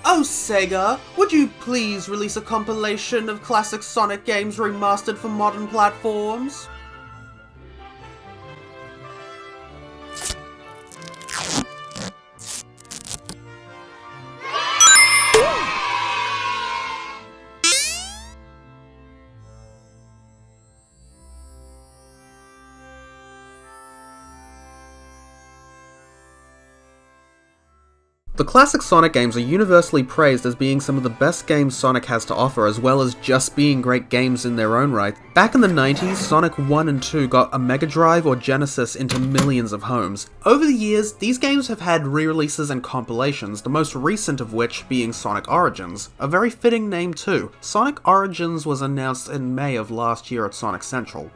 Oh Sega, would you please release a compilation of classic Sonic games remastered for modern platforms? The classic Sonic games are universally praised as being some of the best games Sonic has to offer, as well as just being great games in their own right. Back in the 90s, Sonic 1 and 2 got a Mega Drive or Genesis into millions of homes. Over the years, these games have had re-releases and compilations, the most recent of which being Sonic Origins. A very fitting name too. Sonic Origins was announced in May of last year at Sonic Central.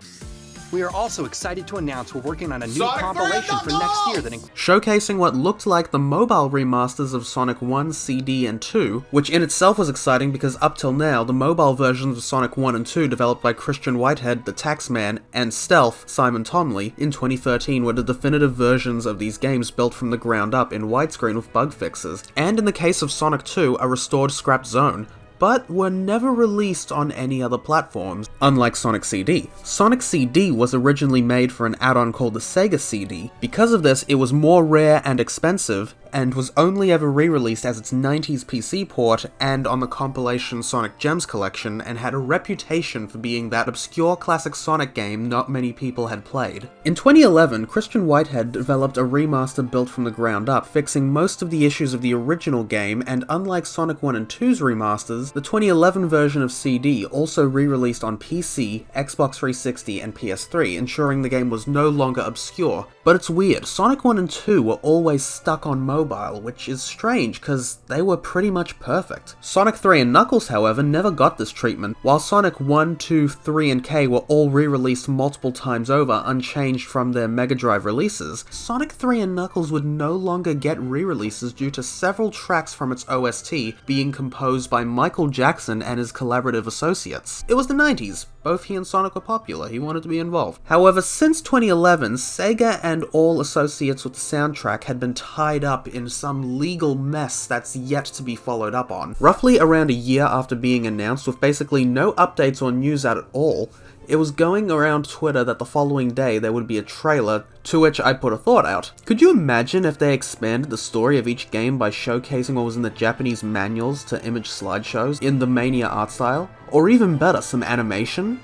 We are also excited to announce we're working on a new compilation for next year that showcasing what looked like the mobile remasters of Sonic 1, CD, and 2, which in itself was exciting because up till now, the mobile versions of Sonic 1 and 2 developed by Christian Whitehead, the Taxman, and Stealth, Simon Tomley, in 2013 were the definitive versions of these games built from the ground up in widescreen with bug fixes, and in the case of Sonic 2, a restored scrapped zone, but were never released on any other platforms, unlike Sonic CD. Sonic CD was originally made for an add-on called the Sega CD. Because of this, it was more rare and expensive, and was only ever re-released as its 90s PC port and on the compilation Sonic Gems collection, and had a reputation for being that obscure classic Sonic game not many people had played. In 2011, Christian Whitehead developed a remaster built from the ground up, fixing most of the issues of the original game, and unlike Sonic 1 and 2's remasters, the 2011 version of CD also re-released on PC, Xbox 360, and PS3, ensuring the game was no longer obscure. But it's weird, Sonic 1 and 2 were always stuck on mobile, which is strange because they were pretty much perfect. Sonic 3 and Knuckles, however, never got this treatment. While Sonic 1, 2, 3, and K were all re-released multiple times over, unchanged from their Mega Drive releases, Sonic 3 and Knuckles would no longer get re-releases due to several tracks from its OST being composed by Michael Jackson and his collaborative associates. It was the 90s. Both he and Sonic were popular, he wanted to be involved. However, since 2011, Sega and all associates with the soundtrack had been tied up in some legal mess that's yet to be followed up on. Roughly around a year after being announced, with basically no updates or news out at all, it was going around Twitter that the following day there would be a trailer, to which I put a thought out. Could you imagine if they expanded the story of each game by showcasing what was in the Japanese manuals to image slideshows in the Mania art style? Or even better, some animation?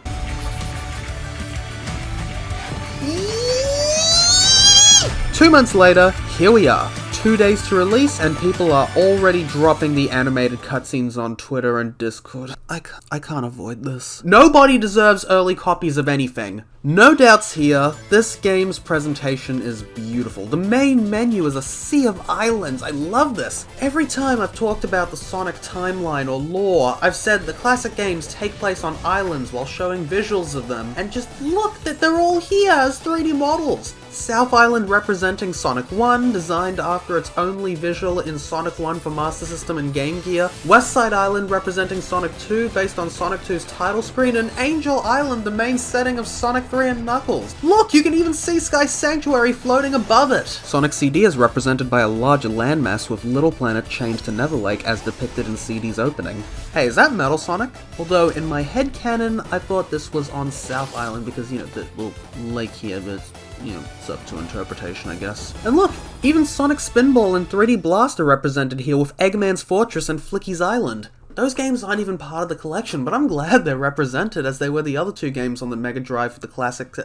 2 months later, here we are. 2 days to release, and people are already dropping the animated cutscenes on Twitter and Discord. I can't avoid this. Nobody deserves early copies of anything. No doubts here, this game's presentation is beautiful. The main menu is a sea of islands. I love this. Every time I've talked about the Sonic timeline or lore, I've said the classic games take place on islands while showing visuals of them, and just look that they're all here as 3D models. South Island representing Sonic 1, designed after its only visual in Sonic 1 for Master System and Game Gear, West Side Island representing Sonic 2 based on Sonic 2's title screen, and Angel Island, the main setting of Sonic 3 and Knuckles. Look, you can even see Sky Sanctuary floating above it! Sonic CD is represented by a large landmass with Little Planet chained to Neverlake as depicted in CD's opening. Hey, is that Metal Sonic? Although, in my headcanon, I thought this was on South Island because, you know, the little lake here, but it's up to interpretation, I guess. And look, even Sonic Spinball and 3D Blast are represented here with Eggman's Fortress and Flicky's Island. Those games aren't even part of the collection, but I'm glad they're represented as they were the other 2 games on the Mega Drive for the classic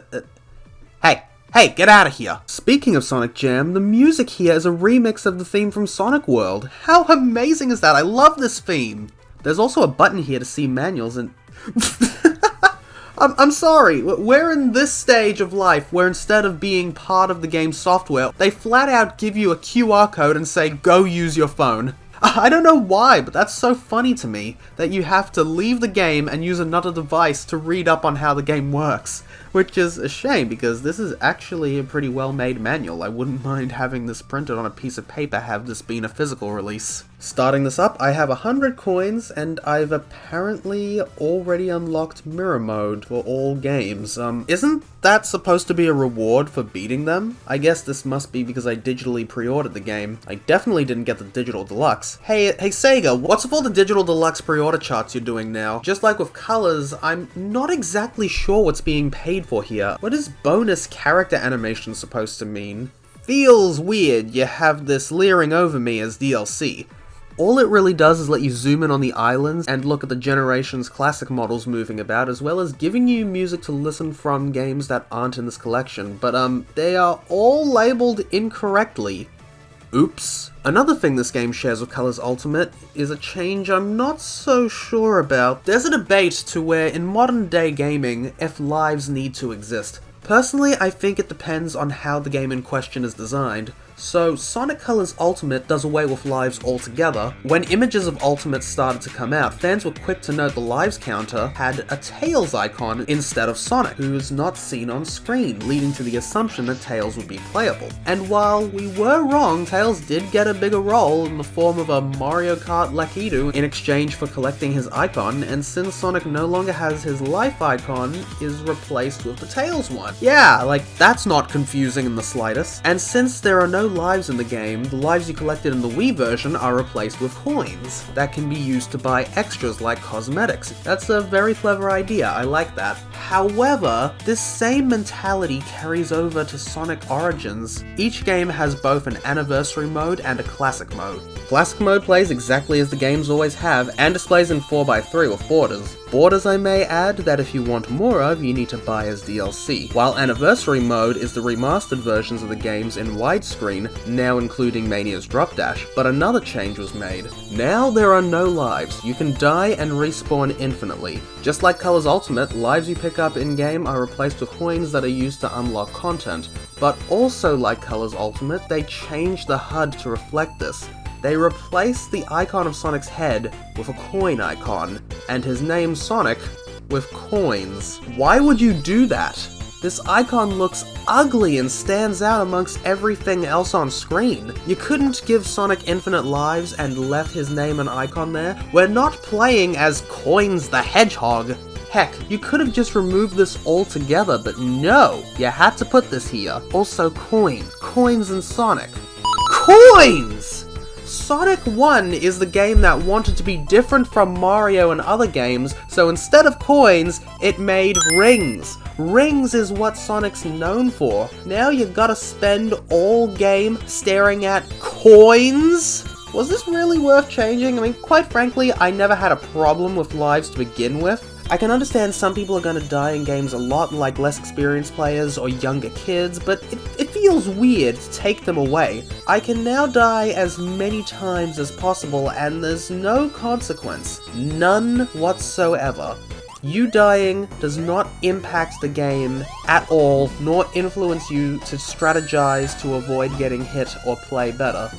Hey, get out of here! Speaking of Sonic Jam, the music here is a remix of the theme from Sonic World. How amazing is that? I love this theme! There's also a button here to see manuals and... I'm sorry, we're in this stage of life where instead of being part of the game's software, they flat out give you a QR code and say, go use your phone. I don't know why, but that's so funny to me, that you have to leave the game and use another device to read up on how the game works. Which is a shame, because this is actually a pretty well-made manual. I wouldn't mind having this printed on a piece of paper, have this been a physical release. Starting this up, I have 100 coins, and I've apparently already unlocked mirror mode for all games. Isn't that supposed to be a reward for beating them? I guess this must be because I digitally pre-ordered the game. I definitely didn't get the digital deluxe. Hey Sega, what's with all the digital deluxe pre-order charts you're doing now? Just like with colors, I'm not exactly sure what's being paid for here. What is bonus character animation supposed to mean? Feels weird you have this leering over me as DLC. All it really does is let you zoom in on the islands and look at the Generations classic models moving about, as well as giving you music to listen from games that aren't in this collection, but they are all labeled incorrectly. Oops. Another thing this game shares with Colors Ultimate is a change I'm not so sure about. There's a debate to where in modern day gaming, if lives need to exist. Personally, I think it depends on how the game in question is designed. So, Sonic Colors Ultimate does away with lives altogether. When images of Ultimate started to come out, fans were quick to note the lives counter had a Tails icon instead of Sonic, who is not seen on screen, leading to the assumption that Tails would be playable. And while we were wrong, Tails did get a bigger role in the form of a Mario Kart Lakitu in exchange for collecting his icon, and since Sonic no longer has his life icon, is replaced with the Tails one. Yeah, like, that's not confusing in the slightest. And since there are no lives in the game, the lives you collected in the Wii version are replaced with coins that can be used to buy extras like cosmetics. That's a very clever idea, I like that. However, this same mentality carries over to Sonic Origins. Each game has both an anniversary mode and a classic mode. Classic mode plays exactly as the games always have, and displays in 4x3 with borders. Borders, I may add, that if you want more of, you need to buy as DLC, while Anniversary Mode is the remastered versions of the games in widescreen, now including Mania's Drop Dash. But another change was made. Now there are no lives. You can die and respawn infinitely. Just like Colors Ultimate, lives you pick up in-game are replaced with coins that are used to unlock content. But also like Colors Ultimate, they changed the HUD to reflect this. They replaced the icon of Sonic's head with a coin icon, and his name Sonic with coins. Why would you do that? This icon looks ugly and stands out amongst everything else on screen. You couldn't give Sonic infinite lives and left his name and icon there? We're not playing as Coins the Hedgehog. Heck, you could have just removed this altogether, but no, you had to put this here. Also coins and Sonic. Coins! Sonic 1 is the game that wanted to be different from Mario and other games, so instead of coins, it made rings. Rings is what Sonic's known for. Now you gotta spend all game staring at coins? Was this really worth changing? I mean, quite frankly, I never had a problem with lives to begin with. I can understand some people are going to die in games a lot, like less experienced players or younger kids, but it feels weird to take them away. I can now die as many times as possible, and there's no consequence. None whatsoever. You dying does not impact the game at all, nor influence you to strategize to avoid getting hit or play better.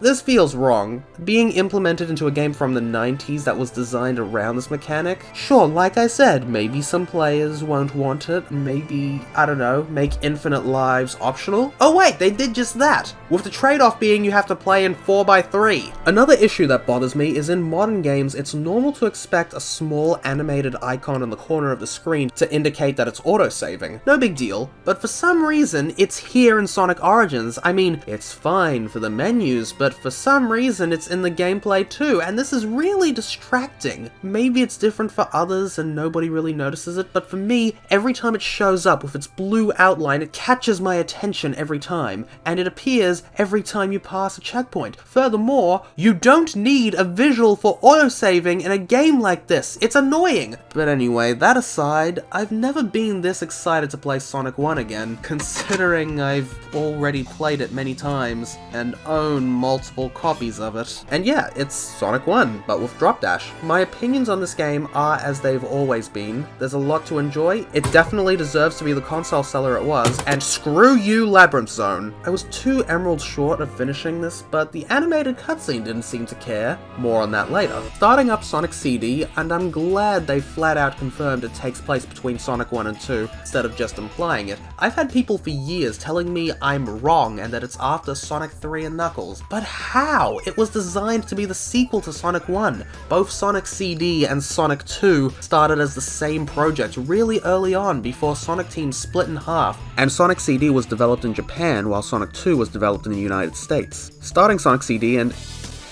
This feels wrong. Being implemented into a game from the 90s that was designed around this mechanic? Sure, like I said, maybe some players won't want it, maybe, I don't know, make infinite lives optional? Oh wait, they did just that! With the trade-off being you have to play in 4x3. Another issue that bothers me is in modern games, it's normal to expect a small animated icon in the corner of the screen to indicate that it's autosaving. No big deal, but for some reason, it's here in Sonic Origins. I mean, it's fine for the menus, but for some reason it's in the gameplay too, and this is really distracting. Maybe it's different for others and nobody really notices it, but for me, every time it shows up with its blue outline, it catches my attention every time, and it appears every time you pass a checkpoint. Furthermore, you don't need a visual for autosaving in a game like this. It's annoying. But anyway, that aside, I've never been this excited to play Sonic 1 again, considering I've already played it many times and own multiple copies of it. And yeah, it's Sonic 1, but with Drop Dash. My opinions on this game are as they've always been. There's a lot to enjoy. It definitely deserves to be the console seller it was, and screw you, Labyrinth Zone. I was 2 emeralds short of finishing this, but the animated cutscene didn't seem to care. More on that later. Starting up Sonic CD, and I'm glad they flat out confirmed it takes place between Sonic 1 and 2, instead of just implying it. I've had people for years telling me I'm wrong and that it's after Sonic 3 and Knuckles. files. But how? It was designed to be the sequel to Sonic 1. Both Sonic CD and Sonic 2 started as the same project really early on before Sonic Team split in half, and Sonic CD was developed in Japan while Sonic 2 was developed in the United States. Starting Sonic CD and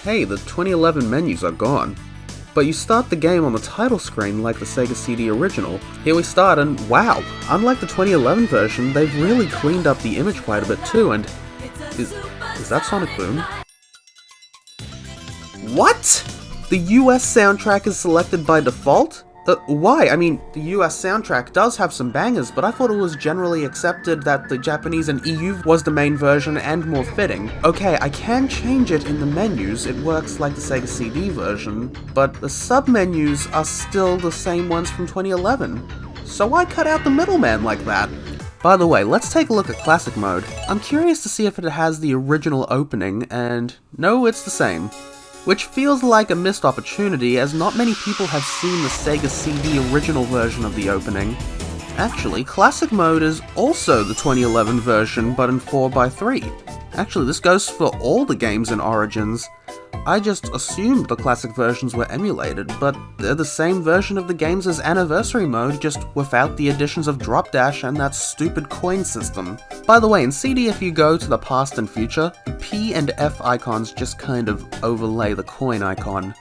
hey, the 2011 menus are gone. But you start the game on the title screen like the Sega CD original. Here we start and wow, unlike the 2011 version, they've really cleaned up the image quite a bit too, and is that Sonic Boom? What? The US soundtrack is selected by default? Why? I mean, the US soundtrack does have some bangers, but I thought it was generally accepted that the Japanese and EU was the main version and more fitting. Okay, I can change it in the menus, it works like the Sega CD version, but the sub-menus are still the same ones from 2011. So why cut out the middleman like that? By the way, let's take a look at Classic Mode. I'm curious to see if it has the original opening, and no, it's the same. Which feels like a missed opportunity, as not many people have seen the Sega CD original version of the opening. Actually, Classic Mode is also the 2011 version, but in 4x3. Actually, this goes for all the games in Origins. I just assumed the classic versions were emulated, but they're the same version of the games as Anniversary Mode, just without the additions of Drop Dash and that stupid coin system. By the way, in CD, if you go to the past and future, the P and F icons just kind of overlay the coin icon.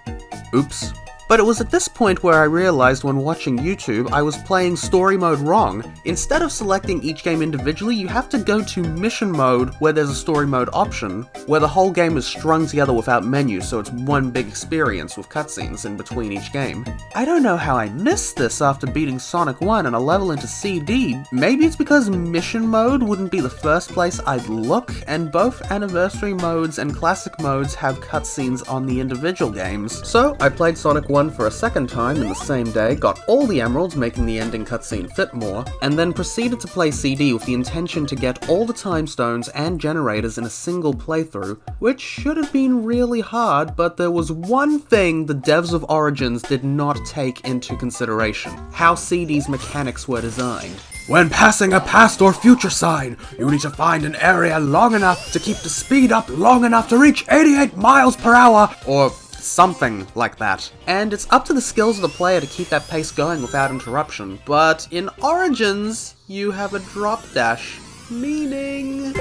Oops. But it was at this point where I realized when watching YouTube I was playing story mode wrong. Instead of selecting each game individually, you have to go to mission mode where there's a story mode option, where the whole game is strung together without menus, so it's one big experience with cutscenes in between each game. I don't know how I missed this after beating Sonic 1 and a level into CD. Maybe it's because mission mode wouldn't be the first place I'd look, and both anniversary modes and classic modes have cutscenes on the individual games. So I played Sonic 1 for a second time in the same day, got all the emeralds, making the ending cutscene fit more, and then proceeded to play CD with the intention to get all the time stones and generators in a single playthrough, which should have been really hard, but there was one thing the devs of Origins did not take into consideration: how CD's mechanics were designed. When passing a past or future sign, you need to find an area long enough to keep the speed up long enough to reach 88 miles per hour, or something like that. And it's up to the skills of the player to keep that pace going without interruption. But in Origins, you have a drop dash, meaning...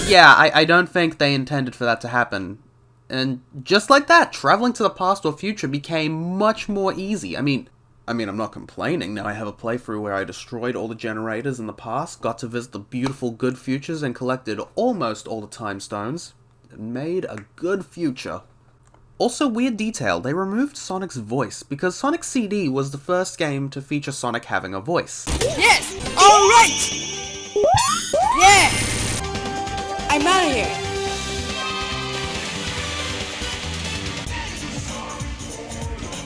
Yeah, I don't think they intended for that to happen. And just like that, traveling to the past or future became much more easy. I mean, I'm not complaining. Now I have a playthrough where I destroyed all the generators in the past, got to visit the beautiful good futures, and collected almost all the time stones. It made a good future. Also, weird detail, they removed Sonic's voice, because Sonic CD was the first game to feature Sonic having a voice. Yes! Alright! Yeah! I'm out of here!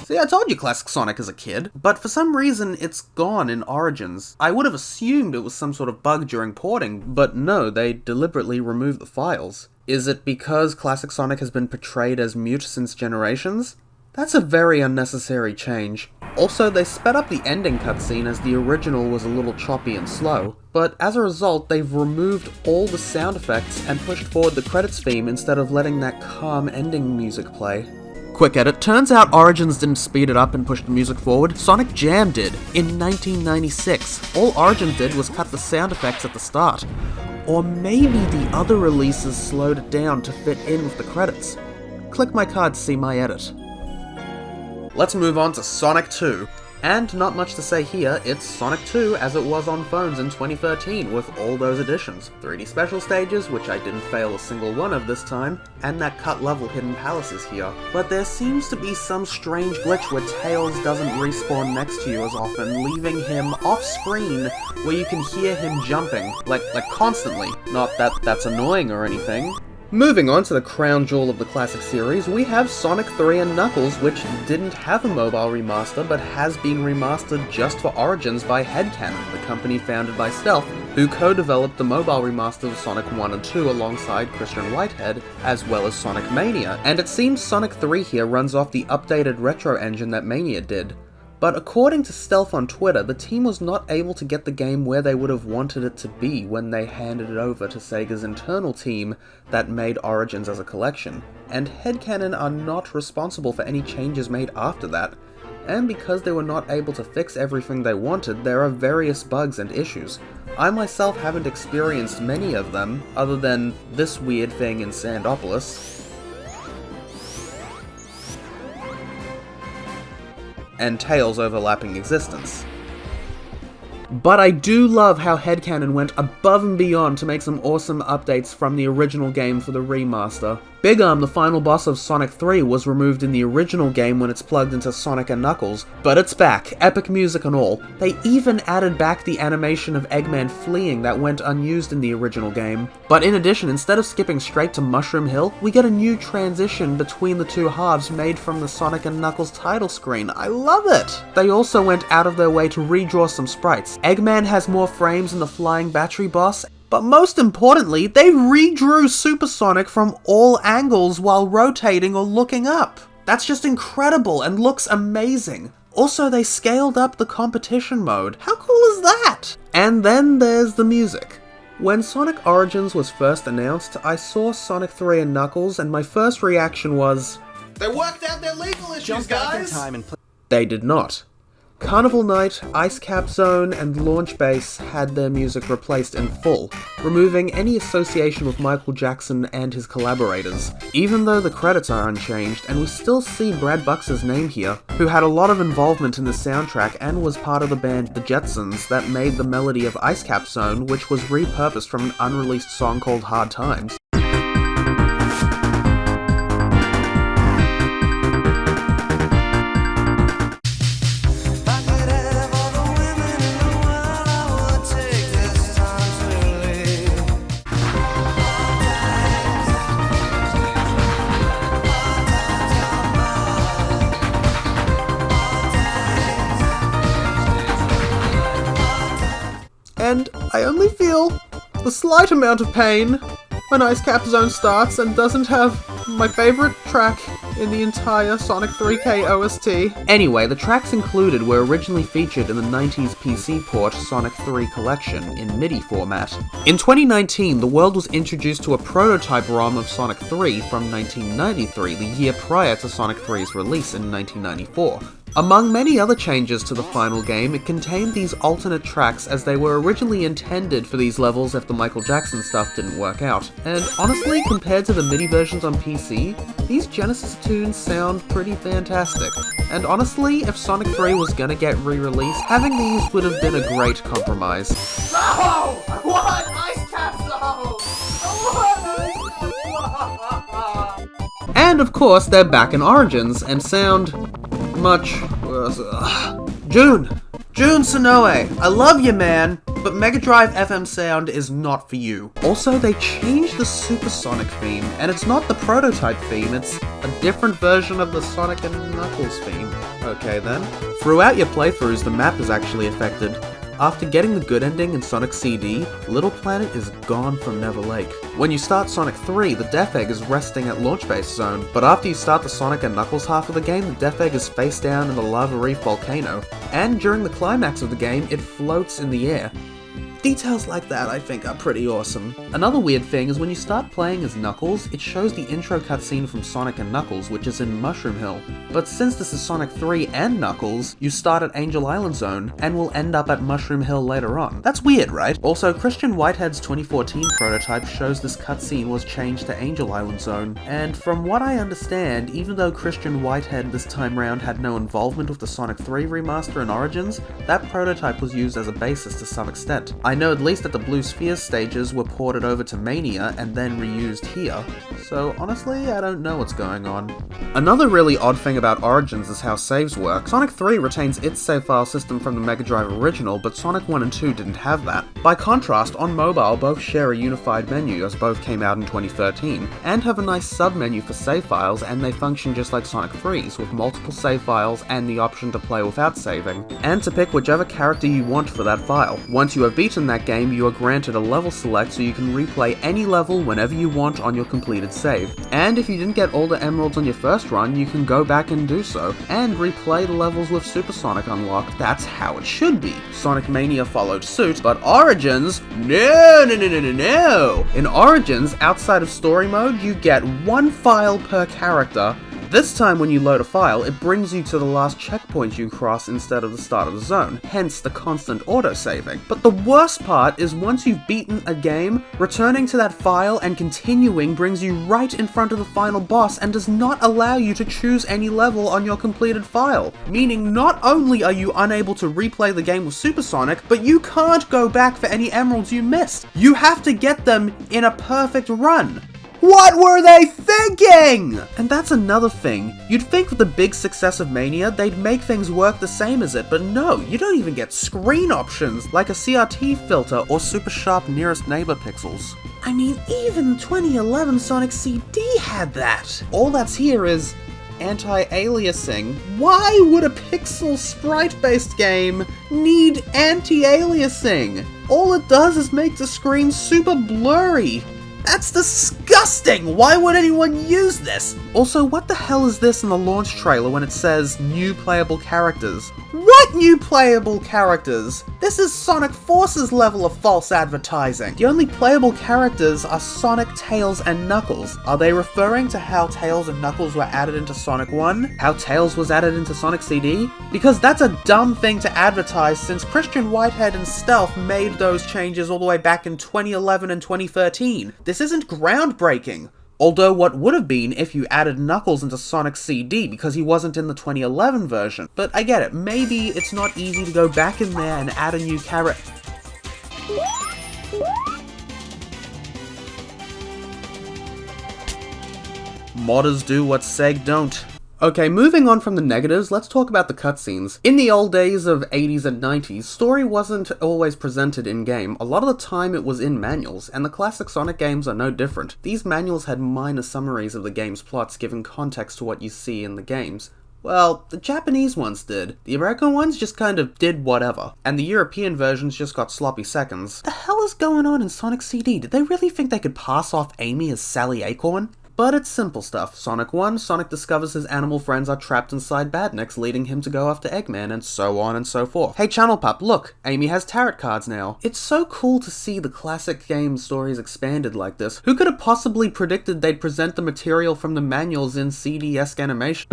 See, I told you Classic Sonic is a kid, but for some reason it's gone in Origins. I would have assumed it was some sort of bug during porting, but no, they deliberately removed the files. Is it because Classic Sonic has been portrayed as mute since Generations? That's a very unnecessary change. Also, they sped up the ending cutscene as the original was a little choppy and slow, but as a result, they've removed all the sound effects and pushed forward the credits theme instead of letting that calm ending music play. Quick edit, turns out Origins didn't speed it up and push the music forward, Sonic Jam did, in 1996. All Origins did was cut the sound effects at the start. Or maybe the other releases slowed it down to fit in with the credits. Click my card to see my edit. Let's move on to Sonic 2. And not much to say here, it's Sonic 2 as it was on phones in 2013 with all those additions. 3D special stages, which I didn't fail a single one of this time, and that cut level hidden palaces here. But there seems to be some strange glitch where Tails doesn't respawn next to you as often, leaving him off screen where you can hear him jumping, like constantly. Not that that's annoying or anything. Moving on to the crown jewel of the classic series, we have Sonic 3 and Knuckles, which didn't have a mobile remaster, but has been remastered just for Origins by Headcanon, the company founded by Stealth, who co-developed the mobile remasters of Sonic 1 and 2 alongside Christian Whitehead, as well as Sonic Mania, and it seems Sonic 3 here runs off the updated retro engine that Mania did. But according to Stealth on Twitter, the team was not able to get the game where they would have wanted it to be when they handed it over to Sega's internal team that made Origins as a collection, and headcanon are not responsible for any changes made after that. And because they were not able to fix everything they wanted, there are various bugs and issues. I myself haven't experienced many of them, other than this weird thing in Sandopolis, and Tails' overlapping existence. But I do love how headcanon went above and beyond to make some awesome updates from the original game for the remaster. Big Arm, the final boss of Sonic 3, was removed in the original game when it's plugged into Sonic and Knuckles, but it's back, epic music and all. They even added back the animation of Eggman fleeing that went unused in the original game. But in addition, instead of skipping straight to Mushroom Hill, we get a new transition between the two halves made from the Sonic and Knuckles title screen. I love it! They also went out of their way to redraw some sprites. Eggman has more frames than the flying battery boss, but most importantly, they redrew Supersonic from all angles while rotating or looking up. That's just incredible and looks amazing. Also, they scaled up the competition mode. How cool is that? And then there's the music. When Sonic Origins was first announced, I saw Sonic 3 and Knuckles, and my first reaction was, they worked out their legal issues, Jump back in guys! time and They did not. Carnival Night, Icecap Zone, and Launch Base had their music replaced in full, removing any association with Michael Jackson and his collaborators, even though the credits are unchanged, and we still see Brad Bucks's name here, who had a lot of involvement in the soundtrack and was part of the band The Jetzons that made the melody of Icecap Zone, which was repurposed from an unreleased song called Hard Times. And I only feel the slight amount of pain when Icecap Zone starts and doesn't have my favourite track in the entire Sonic 3K OST. Anyway, the tracks included were originally featured in the 90s PC port Sonic 3 Collection in MIDI format. In 2019, the world was introduced to a prototype ROM of Sonic 3 from 1993, the year prior to Sonic 3's release in 1994. Among many other changes to the final game, it contained these alternate tracks as they were originally intended for these levels if the Michael Jackson stuff didn't work out. And honestly, compared to the MIDI versions on PC, these Genesis tunes sound pretty fantastic. And honestly, if Sonic 3 was gonna get re-released, having these would have been a great compromise. No! I want Icecap Zone! And of course, they're back in Origins and sound much worse. Jun Sonoe, I love you, man, but Mega Drive FM sound is not for you. Also, they changed the Supersonic theme, and it's not the prototype theme, it's a different version of the Sonic and Knuckles theme. Okay then. Throughout your playthroughs, the map is actually affected. After getting the good ending in Sonic CD, Little Planet is gone from Never Lake. When you start Sonic 3, the Death Egg is resting at Launch Base Zone, but after you start the Sonic and Knuckles half of the game, the Death Egg is face down in the Lava Reef volcano, and during the climax of the game, it floats in the air. Details like that, I think, are pretty awesome. Another weird thing is when you start playing as Knuckles, it shows the intro cutscene from Sonic and Knuckles, which is in Mushroom Hill. But since this is Sonic 3 and Knuckles, you start at Angel Island Zone, and will end up at Mushroom Hill later on. That's weird, right? Also, Christian Whitehead's 2014 prototype shows this cutscene was changed to Angel Island Zone, and from what I understand, even though Christian Whitehead this time round had no involvement with the Sonic 3 remaster and Origins, that prototype was used as a basis to some extent. I know at least that the Blue Sphere stages were ported over to Mania and then reused here, so honestly, I don't know what's going on. Another really odd thing about Origins is how saves work. Sonic 3 retains its save file system from the Mega Drive original, but Sonic 1 and 2 didn't have that. By contrast, on mobile, both share a unified menu as both came out in 2013, and have a nice sub-menu for save files, and they function just like Sonic 3's, with multiple save files and the option to play without saving, and to pick whichever character you want for that file. Once you have beaten in that game, you are granted a level select so you can replay any level whenever you want on your completed save. And if you didn't get all the emeralds on your first run, you can go back and do so, and replay the levels with Supersonic unlocked. That's how it should be. Sonic Mania followed suit, but Origins? No! In Origins, outside of story mode, you get one file per character. This time when you load a file, it brings you to the last checkpoint you cross instead of the start of the zone, hence the constant auto-saving. But the worst part is once you've beaten a game, returning to that file and continuing brings you right in front of the final boss and does not allow you to choose any level on your completed file. Meaning not only are you unable to replay the game with Supersonic, but you can't go back for any emeralds you missed. You have to get them in a perfect run. What were they thinking? And that's another thing. You'd think with the big success of Mania, they'd make things work the same as it, but no, you don't even get screen options like a CRT filter or super sharp nearest neighbor pixels. I mean, even 2011 Sonic CD had that. All that's here is anti-aliasing. Why would a pixel sprite-based game need anti-aliasing? All it does is make the screen super blurry. That's disgusting! Why would anyone use this? Also, what the hell is this in the launch trailer when it says new playable characters? What new playable characters? This is Sonic Force's level of false advertising. The only playable characters are Sonic, Tails, and Knuckles. Are they referring to how Tails and Knuckles were added into Sonic 1? How Tails was added into Sonic CD? Because that's a dumb thing to advertise since Christian Whitehead and Stealth made those changes all the way back in 2011 and 2013. This isn't groundbreaking. Although what would have been if you added Knuckles into Sonic CD because he wasn't in the 2011 version. But I get it, maybe it's not easy to go back in there and add a new character. Modders do what Seg don't. Okay, moving on from the negatives, let's talk about the cutscenes. In the old days of 80s and 90s, story wasn't always presented in-game. A lot of the time it was in manuals, and the classic Sonic games are no different. These manuals had minor summaries of the game's plots giving context to what you see in the games. Well, the Japanese ones did. The American ones just kind of did whatever. And the European versions just got sloppy seconds. The hell is going on in Sonic CD? Did they really think they could pass off Amy as Sally Acorn? But it's simple stuff. Sonic 1, Sonic discovers his animal friends are trapped inside Badniks, leading him to go after Eggman, and so on and so forth. Hey Channel Pup, look, Amy has tarot cards now. It's so cool to see the classic game stories expanded like this. Who could have possibly predicted they'd present the material from the manuals in CD-esque animation?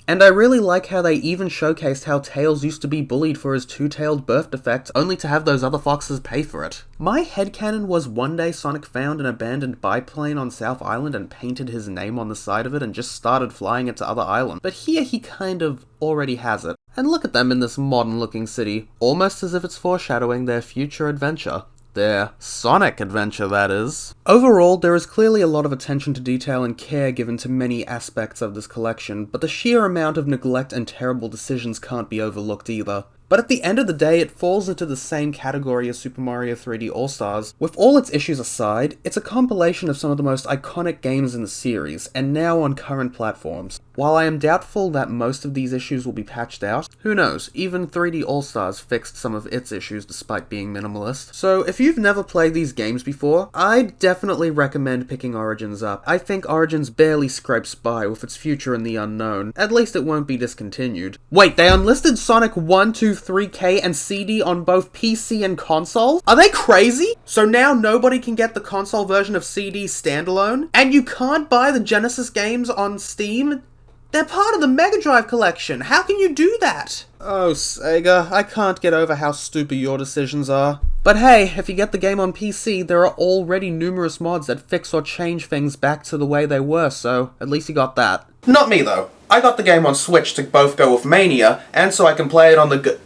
And I really like how they even showcased how Tails used to be bullied for his two-tailed birth defect, only to have those other foxes pay for it. My headcanon was one day Sonic found an abandoned biplane on South Island and painted his name on the side of it and just started flying it to other islands. But here he kind of already has it. And look at them in this modern looking city, almost as if it's foreshadowing their future adventure. Their Sonic adventure, that is. Overall, there is clearly a lot of attention to detail and care given to many aspects of this collection, but the sheer amount of neglect and terrible decisions can't be overlooked either. But at the end of the day, it falls into the same category as Super Mario 3D All-Stars. With all its issues aside, it's a compilation of some of the most iconic games in the series, and now on current platforms. While I am doubtful that most of these issues will be patched out, who knows, even 3D All-Stars fixed some of its issues despite being minimalist. So if you've never played these games before, I'd definitely recommend picking Origins up. I think Origins barely scrapes by with its future in the unknown. At least it won't be discontinued. Wait, they unlisted Sonic 1, 2, 3K and CD on both PC and console? Are they crazy? So now nobody can get the console version of CD standalone? And you can't buy the Genesis games on Steam? They're part of the Mega Drive collection. How can you do that? Oh, Sega, I can't get over how stupid your decisions are. But hey, if you get the game on PC, there are already numerous mods that fix or change things back to the way they were, so at least you got that. Not me though. I got the game on Switch to both go with Mania, and so I can play it on the